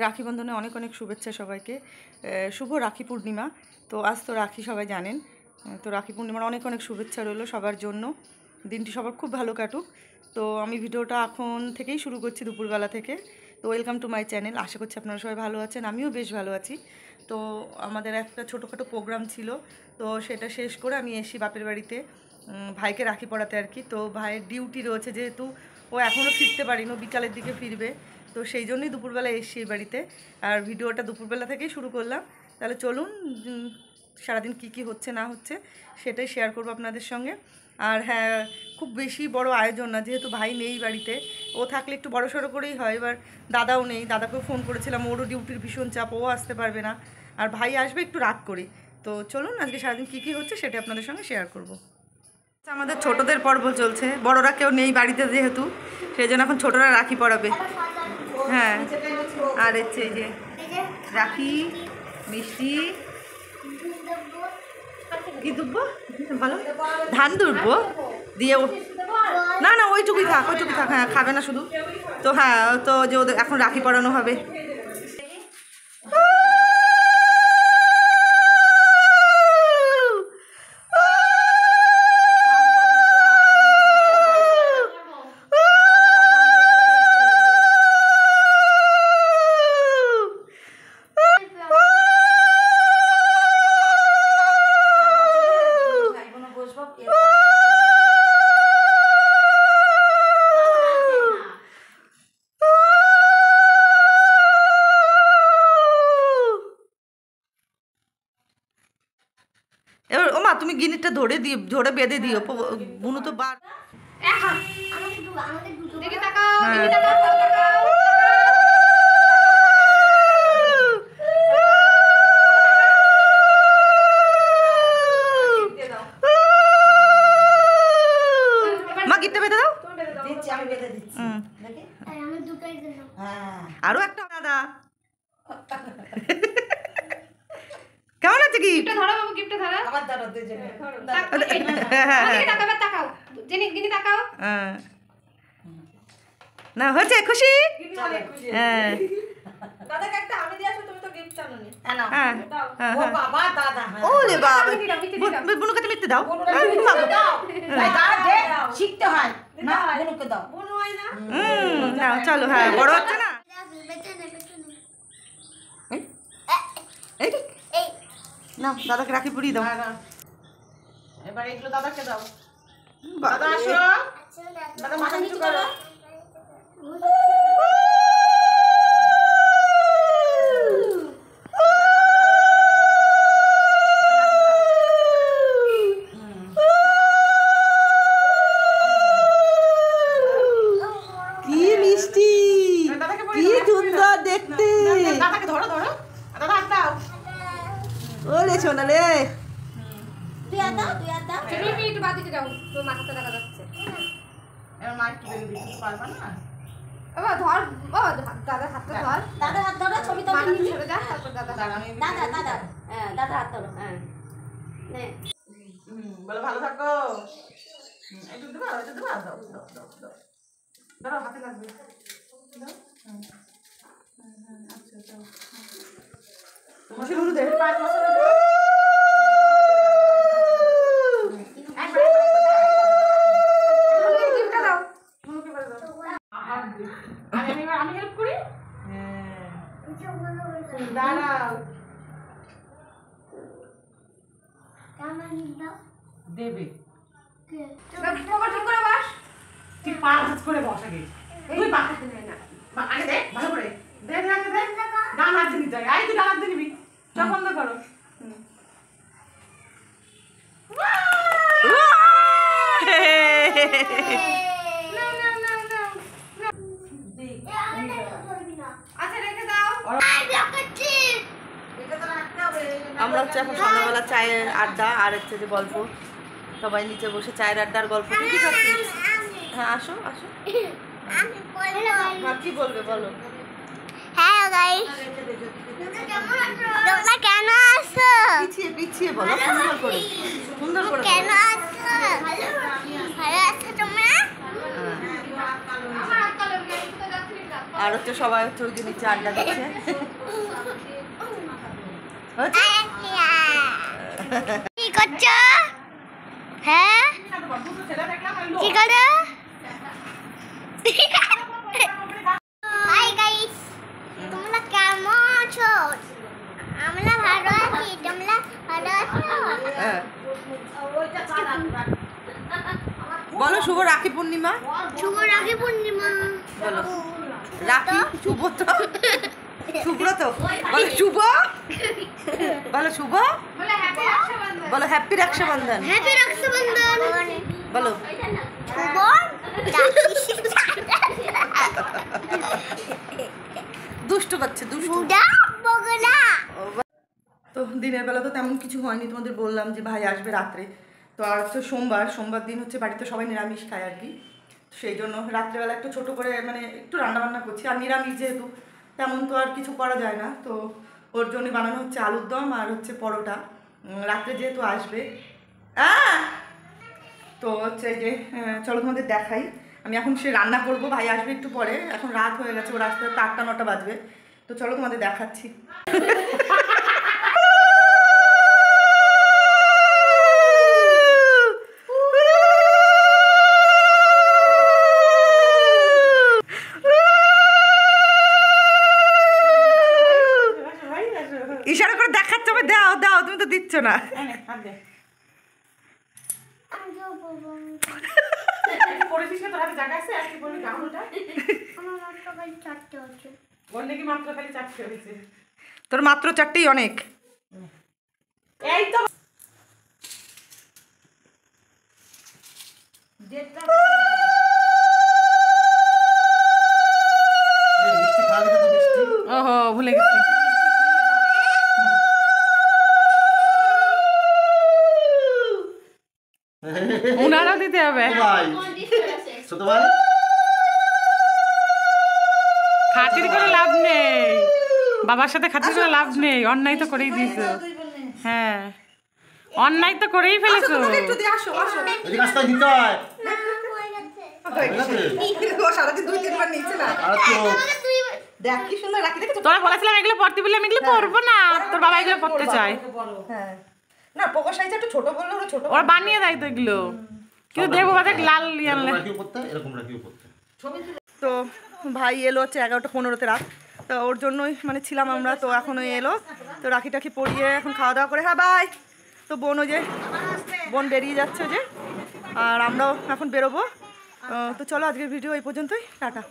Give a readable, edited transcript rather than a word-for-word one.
রাখি বন্ধনে অনেক অনেক শুভেচ্ছা সবাইকে। শুভ রাখি পূর্ণিমা। তো আজ তো রাখি সবাই জানেন। তো রাখি পূর্ণিমার অনেক অনেক শুভেচ্ছা রইলো সবার জন্য। দিনটি সবার খুব ভালো কাটুক। তো আমি ভিডিওটা এখন থেকেই শুরু করছি, দুপুরবেলা থেকে। তো ওয়েলকাম টু মাই চ্যানেল। আশা করছি আপনারা সবাই ভালো আছেন, আমিও বেশ ভালো আছি। তো আমাদের একটা ছোটোখাটো প্রোগ্রাম ছিল, তো সেটা শেষ করে আমি এসি বাপের বাড়িতে ভাইকে রাখি পড়াতে আর কি। তো ভাইয়ের ডিউটি রয়েছে, যেহেতু ও এখনও ফিরতে পারিনি, বিকালের দিকে ফিরবে। তো সেই জন্যই দুপুরবেলা এসছি এই বাড়িতে, আর ভিডিওটা দুপুরবেলা থেকেই শুরু করলাম। তাহলে চলুন সারাদিন কি হচ্ছে না হচ্ছে সেটাই শেয়ার করবো আপনাদের সঙ্গে। আর হ্যাঁ, খুব বেশি বড় আয়োজন না, যেহেতু ভাই নেই বাড়িতে। ও থাকলে একটু বড় সড়ো করেই হয়। এবার দাদাও নেই, দাদাকেও ফোন করেছিলাম, ওরও ডিউটির ভীষণ চাপ, ও আসতে পারবে না। আর ভাই আসবে একটু রাত করে। তো চলুন আজকে সারাদিন কী হচ্ছে সেটা আপনাদের সঙ্গে শেয়ার করব। আমাদের ছোটদের পর্ব চলছে, বড়রা কেউ নেই বাড়িতে যেহেতু, সেই জন্য এখন ছোটরা রাখি পরাবে। হ্যাঁ, আর হচ্ছে এই যে রাখি, মিষ্টি, কি দুব্বো ভালো, ধান দুব্বো দিয়ে না না ওইটুকুই থাক, হ্যাঁ খাবে না শুধু। তো হ্যাঁ, তো যে ওদের এখন রাখি পরানো হবে। এবার ও মা, তুমি গিনিটা ধরে বেঁধে দিও, বুনু তো বার। মা গিটটা বেঁধে দাও। আরো একটা দাদা কেমন আছে কি? গিফটটা ধরো বাবু, গিফটটা ধরো। আবার ধরো দুজনে। তাকাও জেনি, গিনি তাকাও। না হয়েছে খুশি? হ্যাঁ। দাদাকে একটা আমি দিয়ে আসো, তুমি তো গিফট আনোনি। হ্যাঁ দাও। ও বাবা দাদা। ওরে বাবা, বুনুকে তুমি মিথ্যে দাও। দাও শিখতে হয় না, বুনুকে দাও। বুনু হয় না? নাও চলো। হ্যাঁ, বড় হচ্ছে না। এই না, দাদাকে রাখি পরিয়ে দাও। এবার এগুলো দাদাকে দাও। দাদা আসো। দাদা মাথা নিচু করো। কি মিষ্টি, কি সুন্দর দেখতে। দাদাকে ধরো ধরো, দাদা হাত দাও। ওরে সোনা রে, তুই হাত দাও, তুই হাত দাও। তুমি একটু বাদিকে যাও, তোর মাথাটা দেখা যাচ্ছে। এবার মা একটু বেরিয়ে দিতে পারবা না? বাবা ধর, বাবা দাদা হাতটা ধর। দাদা হাত ধরো, ছবি তো মাথা সরে যা, তারপর দাদা দাদা হ্যাঁ, দাদা হাত ধরো। হ্যাঁ নে, বলো ভালো থাকো। একটু দেবা, একটু দেবা, দাও দাও দাও দাও। ধরো হাতে লাগবে। দাও। আচ্ছা দাও। মশলা হলুদ দে। পাঁচ মশলা দাও। আমি হেল্প করি। দাঁড়াও, দেবে ঠিক পা হাত করে বস আগে। তুই পা হাতে নেয় না, আগে দে ভালো করে দে দে আগে দে। ডান হাত দিয়ে নিতে হয়। আই তুই ডান হাত দিয়ে নিবি। চোখ বন্ধ করো। আচ্ছা রেখে দাও। আমরা হচ্ছে এখন সন্ধ্যাবেলা চায়ের আড্ডা আর হচ্ছে যে গল্প, সবাই নিচে বসে চায়ের আড্ডার গল্প। কি খাচ্ছিস? হ্যাঁ আসো আসো। কি বলবে বলো? হ্যালো গাইস, তোমরা কেন আসো? পিছিয়ে পিছিয়ে বলো, সুন্দর করে কেন আসো? ভালো আছো তোমরা? আর হচ্ছে সবাই হচ্ছে ওই যে নিচে আড্ডা দিচ্ছে। হচ্ছে? কি করছো? হ্যাঁ কি করো? হাই গাইস, তোমরা কেমন আছো? আমরা ভালো আছি, তোমরা ভালো আছো? হ্যাঁ। বলো শুভ রাখি পূর্ণিমা। শুভ রাখি পূর্ণিমা। বলো রাখি শুভ তো শুভ্র তো বলো শুভ, বলো শুভ, বলো হ্যাপি রক্ষাবন্ধন, হ্যাপি রক্ষাবন্ধন। বলো শুভ দুষ্টু করছে দুষ্টু। বুড়া বগলা। তো দিনের বেলা তো তেমন কিছু হয়নি, তোমাদের বললাম যে ভাই আসবে রাত্রে। তো আর হচ্ছে সোমবার দিন হচ্ছে বাড়িতে সবাই নিরামিষ খায় আর কি। সেই জন্য রাত্রেবেলা একটু ছোটো করে মানে একটু রান্নাবান্না করছি। আর নিরামিষ যেহেতু তেমন তো আর কিছু করা যায় না, তো ওর জন্যই বানানো হচ্ছে আলুর দম আর হচ্ছে পরোটা। রাত্রে যেহেতু আসবে তো হচ্ছে এই যে চলো তোমাদের দেখাই। আমি এখন সে রান্না করব, ভাই আসবে একটু পরে, এখন রাত হয়ে গেছে, ওর আসতে 8টা-9টা বাজবে। তো চলো তোমাদের দেখাচ্ছি। ইশারা করে দেখাচ্ছ, আমি দাও দাও, তুমি তো দিচ্ছ না। তোর মাত্র 4টেই অনেক। ওহো ভুলে গেছি। উনারও দিতে হবে। খাতির করে লাভ নেই, বাবার সাথে খাতির করে লাভ নেই, অন্যায় তো করেই দিয়েছো। হ্যাঁ অন্যায় তো করেই ফেলেছো। তোরা বলেছিলাম এগুলো পড়তে বলে, আমি এগুলো পড়বো না, তোর বাবা এগুলো পড়তে চায়। না পোকো সাইজটা একটু ছোট বললো, ওরা ছোট ওরা বানিয়ে দেয় তো এগুলো, কিন্তু দেবো বাদে লাল আনলে। তো ভাই এলো হচ্ছে 11টা-15তে রাত, তো ওর জন্যই মানে ছিলাম আমরা। তো এখন ওই এলো, তো রাখি টাখি পরিয়ে এখন খাওয়া দাওয়া করে হ্যাঁ বাই। তো বোন ওই যে বোন বেরিয়ে যাচ্ছে যে, আর আমরাও এখন বেরোবো। তো চলো আজকের ভিডিও এই পর্যন্তই, টাটা।